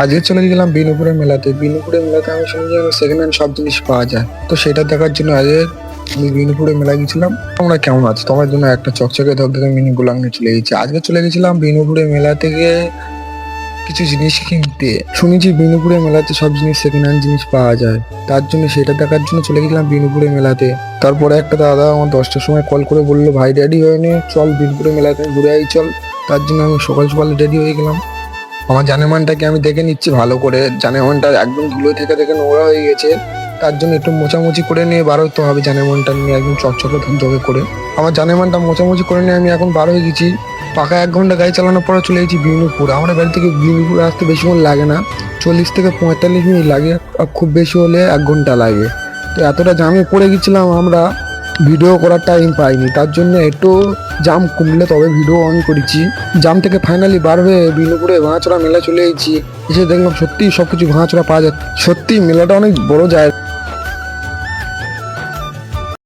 আজকে চলে গেলাম বিনুপুরের মেলাতে। বিনুপুরের মেলাতে আমি শুনি যেন সেকেন্ড হ্যান্ড সব জিনিস পাওয়া যায়। তো সেটা দেখার জন্য আজকে আমি বিনুপুরের মেলায় গেছিলাম। তোমরা কেমন আছো? তোমার জন্য একটা চকচকে ধকধকে মিনি ব্লগ নিয়ে চলে গেছি। আজকে চলে গেছিলাম বিনুপুরের মেলা থেকে কিছু জিনিস কিনতে। শুনেছি বিনুপুরের মেলাতে সব জিনিস সেকেন্ড হ্যান্ড জিনিস পাওয়া যায়। তার জন্য সেটা দেখার জন্য চলে গেলাম বিনুপুরের মেলাতে। তারপরে একটা দাদা আমার 10টার সময় কল করে বললো, ভাই রেডি হয়ে নে, চল বিনুপুরের মেলাতে ঘুরে আই চল। তার জন্য আমি সকাল সকাল রেডি হয়ে গেলাম। আমার জানেমানটাকে আমি দেখে নিচ্ছি ভালো করে। জানেমানটা একদম ধুলো থেকে থেকে নোংরা হয়ে গেছে। তার জন্য একটু মোছামুছি করে নিয়ে বার হতে হবে জানেমানটা নিয়ে একদম চকচকে ধকধকে করে। আমার জানেমানটা মোছামুছি করে নিয়ে আমি এখন বার হয়ে গেছি। পাকা 1 ঘন্টা গাড়ি চালানোর পরে চলে গেছি বিনুপুর। আমার বাড়ি থেকে বিনুপুর আসতে বেশিক্ষণ লাগে না, 40 থেকে 45 মিনিট লাগে, আর খুব বেশি হলে 1 ঘন্টা লাগে। তো এতটা জামে পড়ে গেছিলাম আমরা, ভিডিও করার টাইম পাইনি। তার জন্য একটু জাম কমলে তবে ভিডিও অন করেছি। জাম থেকে ফাইনালি বার হয়ে বিনুপুরে ভাঙাচোরা মেলা চলে এসেছি। এসে দেখলাম সত্যি সবকিছু ভাঙাচোরা পাওয়া যায়। সত্যি মেলাটা অনেক বড় জায়গা।